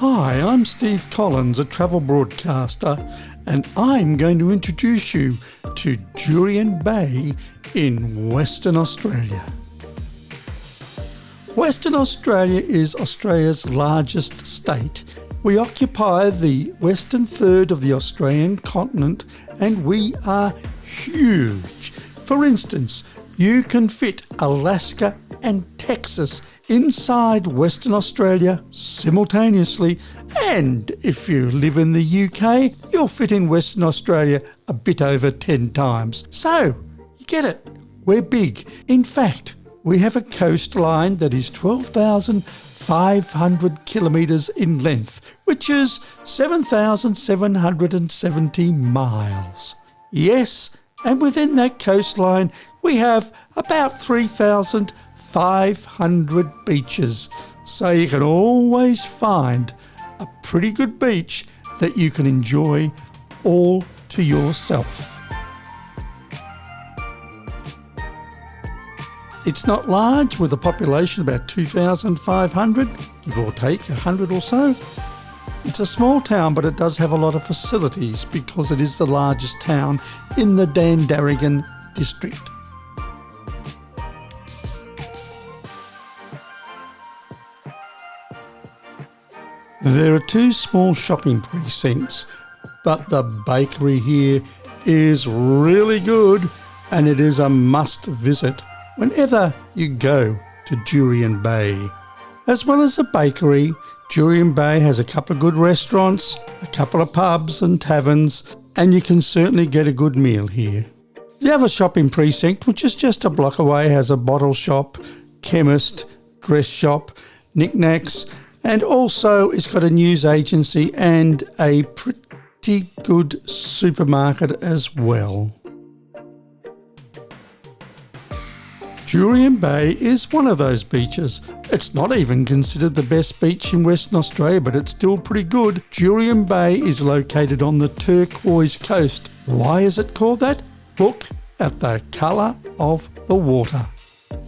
Hi, I'm Steve Collins, a travel broadcaster, and I'm going to introduce you to Jurien Bay in Western Australia. Western Australia is Australia's largest state. We occupy the western third of the Australian continent, and we are huge. For instance, you can fit Alaska and Texas inside Western Australia simultaneously, and if you live in the UK, you'll fit in Western Australia a bit over 10 times. So, you get it, we're big. In fact, we have a coastline that is 12,500 kilometres in length, which is 7,770 miles. Yes, and within that coastline, we have about 3,500 beaches, so you can always find a pretty good beach that you can enjoy all to yourself. It's not large, with a population about 2,500, give or take 100 or so. It's a small town, but it does have a lot of facilities because it is the largest town in the Dandaragan district. There are two small shopping precincts, but the bakery here is really good and it is a must visit whenever you go to Jurien Bay. As well as a bakery, Jurien Bay has a couple of good restaurants, a couple of pubs and taverns, and you can certainly get a good meal here. The other shopping precinct, which is just a block away, has a bottle shop, chemist, dress shop, knickknacks, and also it's got a news agency and a pretty good supermarket as well. Jurien Bay is one of those beaches. It's not even considered the best beach in Western Australia, but it's still pretty good. Jurien Bay is located on the Turquoise coast. Why is it called that? Look at the colour of the water.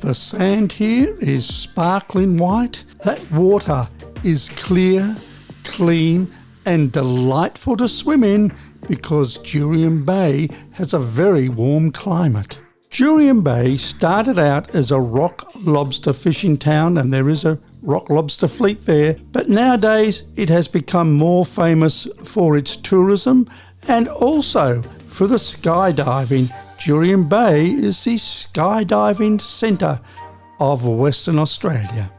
The sand here is sparkling white. That water is clear, clean and delightful to swim in because Jurien Bay has a very warm climate. Jurien Bay started out as a rock lobster fishing town, and there is a rock lobster fleet there, but nowadays it has become more famous for its tourism and also for the skydiving. Jurien Bay is the skydiving centre of Western Australia.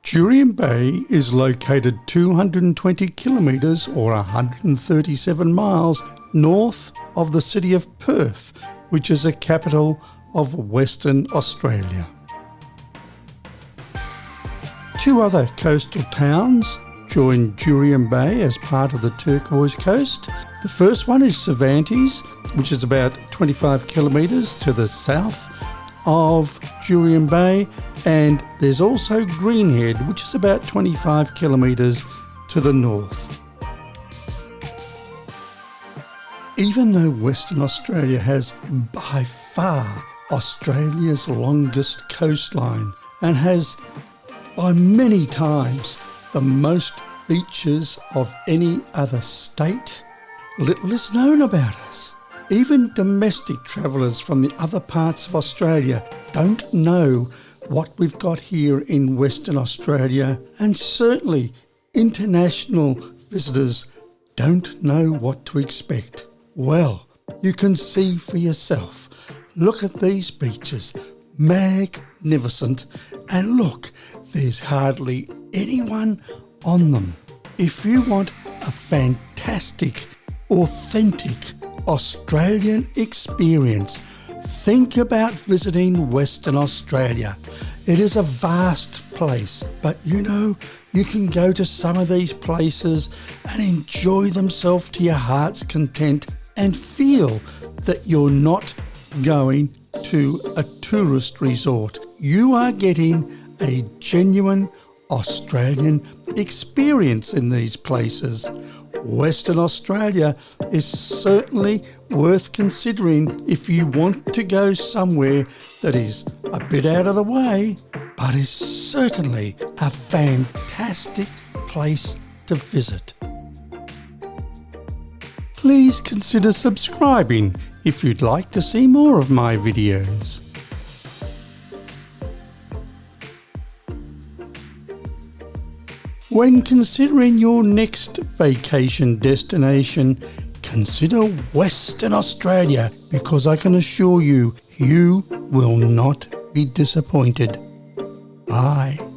Jurien Bay is located 220 kilometres or 137 miles north of the city of Perth, which is the capital of Western Australia. Two other coastal towns join Jurien Bay as part of the Turquoise coast. The first one is Cervantes, which is about 25 kilometres to the south of Jurien Bay, and there's also Greenhead, which is about 25 kilometres to the north. Even though Western Australia has by far Australia's longest coastline and has by many times the most beaches of any other state, little is known about us. Even domestic travellers from the other parts of Australia don't know what we've got here in Western Australia, and certainly international visitors don't know what to expect. Well, you can see for yourself. Look at these beaches, magnificent, and look, there's hardly anyone on them. If you want a fantastic, authentic Australian experience, think about visiting Western Australia. It is a vast place, but you can go to some of these places and enjoy themselves to your heart's content and feel that you're not going to a tourist resort. You are getting a genuine Australian experience in these places. Western Australia is certainly worth considering if you want to go somewhere that is a bit out of the way, but is certainly a fantastic place to visit. Please consider subscribing if you'd like to see more of my videos. When considering your next vacation destination, consider Western Australia, because I can assure you, you will not be disappointed. Bye.